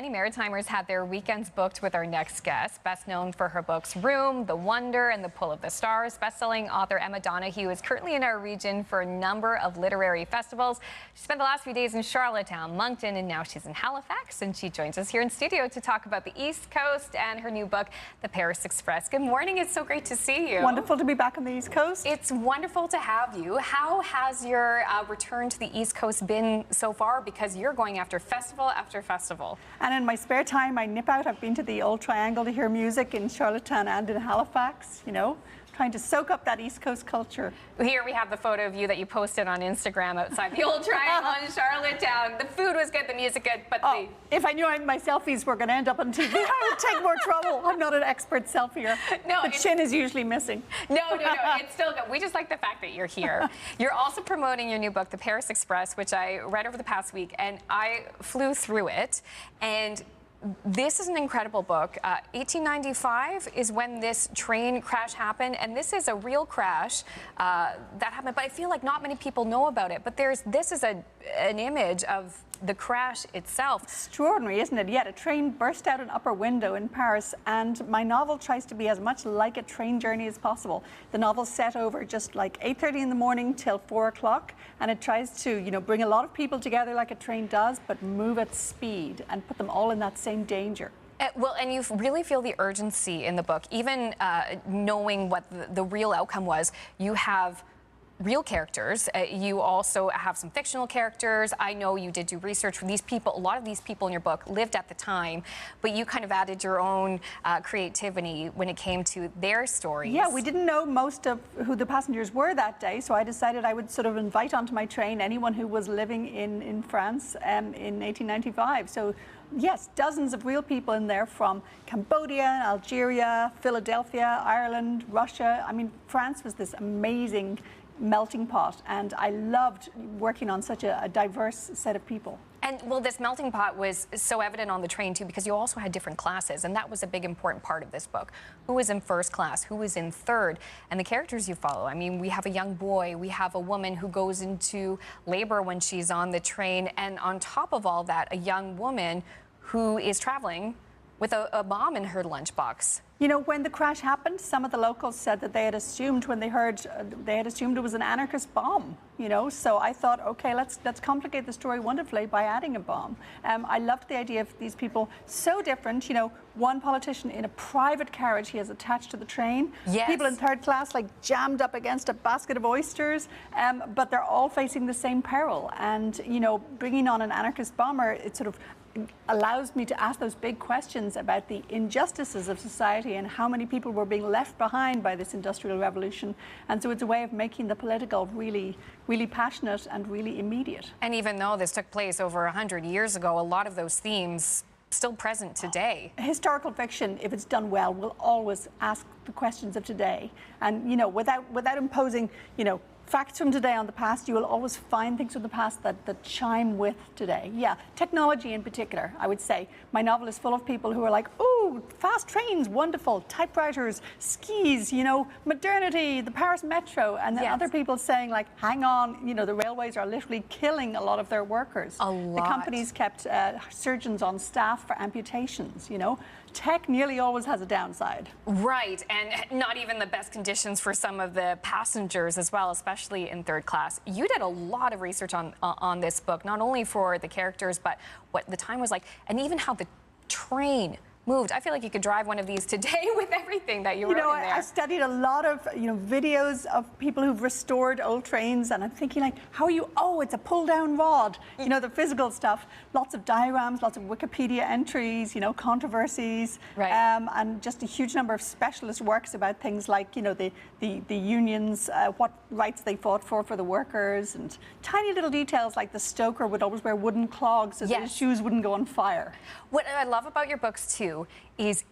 many Maritimers had their weekends booked with our next guest. Best known for her books Room, The Wonder, and The Pull of the Stars, best-selling author Emma Donoghue is currently in our region for a number of literary festivals. She spent the last few days in Charlottetown, Moncton, and now she's in Halifax, and she joins us here in studio to talk about the East Coast and her new book, The Paris Express. Good morning. It's so great to see you. Wonderful to be back on the East Coast. It's wonderful to have you. How has your return to the East Coast been so far? Because you're going after festival after festival. And in my spare time, I nip out. I've been to the Old Triangle to hear music in Charlottetown and in Halifax, you know, trying to soak up that East Coast culture. Here we have the photo of you that you posted on Instagram outside the Old Triangle in Charlottetown. The food was good, the music good, but if I knew my selfies were going to end up on TV, I would take more trouble. I'm not an expert selfier. No, the chin is usually missing. No, it's still good. We just like the fact that you're here. You're also promoting your new book, The Paris Express, which I read over the past week, and I flew through it. And this is an incredible book. 1895 is when this train crash happened, and this is a real crash that happened, but I feel like not many people know about it. But this is an image of the crash itself. Extraordinary, isn't it? Yet a train burst out an upper window in Paris, and my novel tries to be as much like a train journey as possible. The novel's set over just like 8:30 in the morning till 4 o'clock, and it tries to, you know, bring a lot of people together like a train does, but move at speed and put them all in that same danger. Well, and you really feel the urgency in the book, even knowing what the real outcome was. You have real characters. You also have some fictional characters. I know you did do research for these people. A lot of these people in your book lived at the time, but you kind of added your own creativity when it came to their stories. Yeah, we didn't know most of who the passengers were that day, so I decided I would sort of invite onto my train anyone who was living in France in 1895. So yes, dozens of real people in there from Cambodia, Algeria, Philadelphia, Ireland, Russia. I mean, France was this amazing melting pot, and I loved working on such a diverse set of people. And well, this melting pot was so evident on the train too, because you also had different classes, and that was a big important part of this book. Who was in first class, who was in third, and the characters you follow. I mean, we have a young boy, we have a woman who goes into labor when she's on the train, and on top of all that, a young woman who is traveling with a bomb in her lunchbox. You know, when the crash happened, some of the locals said that they had assumed when they heard, it was an anarchist bomb, you know, so I thought, okay, let's complicate the story wonderfully by adding a bomb. I loved the idea of these people so different, you know, one politician in a private carriage he has attached to the train. Yes. People in third class like jammed up against a basket of oysters, but they're all facing the same peril. And, you know, bringing on an anarchist bomber, it sort of allows me to ask those big questions about the injustices of society and how many people were being left behind by this industrial revolution. And so it's a way of making the political really, really passionate and really immediate. And even though this took place over 100 years ago, a lot of those themes still present today. Historical fiction, if it's done well, will always ask the questions of today. And, you know, without imposing, you know, facts from today on the past, you will always find things from the past that chime with today. Yeah, technology in particular, I would say. My novel is full of people who are like, ooh, fast trains, wonderful, typewriters, skis, you know, modernity, the Paris metro, and then other people saying like, hang on, you know, the railways are literally killing a lot of their workers. A lot. The companies kept surgeons on staff for amputations, you know. Tech nearly always has a downside. Right, and not even the best conditions for some of the passengers as well, especially in third class. You did a lot of research on this book, not only for the characters, but what the time was like, and even how the train moved. I feel like you could drive one of these today with everything that you wrote in there. I studied a lot of, you know, videos of people who've restored old trains, and I'm thinking like, how are you? Oh, it's a pull-down rod. You know, the physical stuff. Lots of diagrams, lots of Wikipedia entries, you know, controversies, right. And just a huge number of specialist works about things like, you know, the unions, what rights they fought for the workers, and tiny little details like the stoker would always wear wooden clogs so that his shoes wouldn't go on fire. What I love about your books too is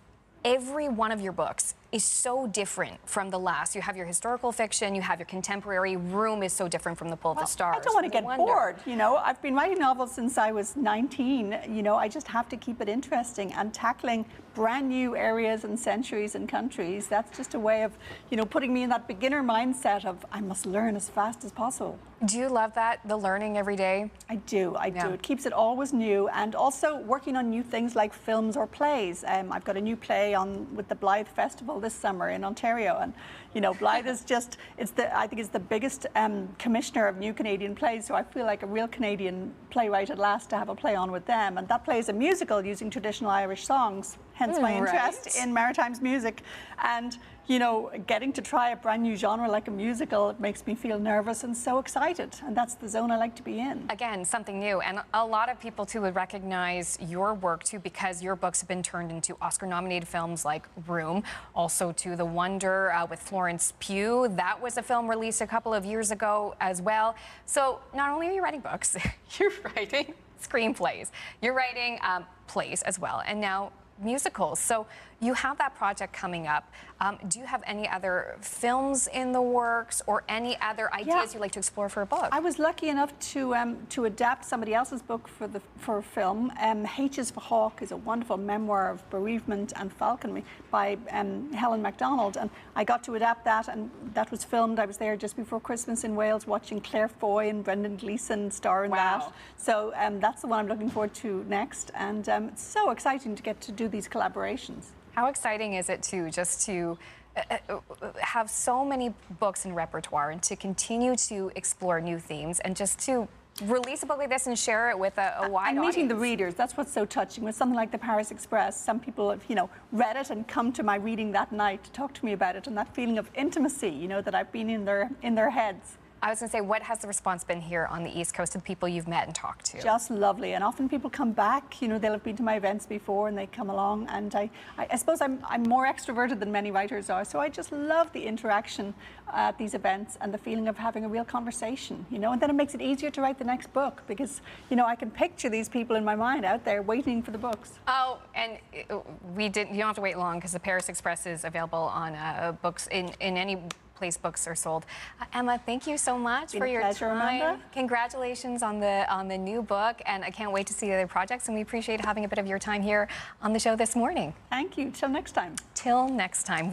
every one of your books is so different from the last. You have your historical fiction, you have your contemporary. Room is so different from The Pull of the Stars. I don't want to get Wonder. bored, you know. I've been writing novels since I was 19. You know, I just have to keep it interesting, and tackling brand new areas and centuries and countries. That's just a way of, you know, putting me in that beginner mindset of I must learn as fast as possible. Do you love that, the learning every day? I do. It keeps it always new, and also working on new things like films or plays. I've got a new play on with the Blythe Festival this summer in Ontario, and you know, Blythe is just, I think it's the biggest commissioner of new Canadian plays, so I feel like a real Canadian playwright at last to have a play on with them. And that play is a musical using traditional Irish songs, hence my interest in Maritimes music. And you know, getting to try a brand new genre like a musical, it makes me feel nervous and so excited. And that's the zone I like to be in. Again, something new. And a lot of people, too, would recognize your work, too, because your books have been turned into Oscar-nominated films like Room, also to The Wonder with Florence Pugh. That was a film released a couple of years ago as well. So not only are you writing books, you're writing screenplays. You're writing plays as well, and now musicals. So you have that project coming up. Do you have any other films in the works or any other ideas you'd like to explore for a book? I was lucky enough to adapt somebody else's book for a film. H is for Hawk is a wonderful memoir of bereavement and falconry by Helen MacDonald, and I got to adapt that, and that was filmed. I was there just before Christmas in Wales watching Claire Foy and Brendan Gleeson star in that. So that's the one I'm looking forward to next, and it's so exciting to get to do these collaborations. How exciting is it, too, just to have so many books in repertoire and to continue to explore new themes and just to release a book like this and share it with a wide audience? And meeting the readers, that's what's so touching. With something like the Paris Express, some people have, you know, read it and come to my reading that night to talk to me about it, and that feeling of intimacy, you know, that I've been in their heads. I was going to say, what has the response been here on the East Coast of the people you've met and talked to? Just lovely, and often people come back. You know, they'll have been to my events before, and they come along. And I suppose I'm more extroverted than many writers are, so I just love the interaction at these events and the feeling of having a real conversation. You know, and then it makes it easier to write the next book because you know I can picture these people in my mind out there waiting for the books. Oh, and you don't have to wait long because the Paris Express is available on books in any place books are sold. Emma, thank you so much for your time. Amanda. Congratulations on the new book, and I can't wait to see the other projects, and we appreciate having a bit of your time here on the show this morning. Thank you. Till next time. Till next time.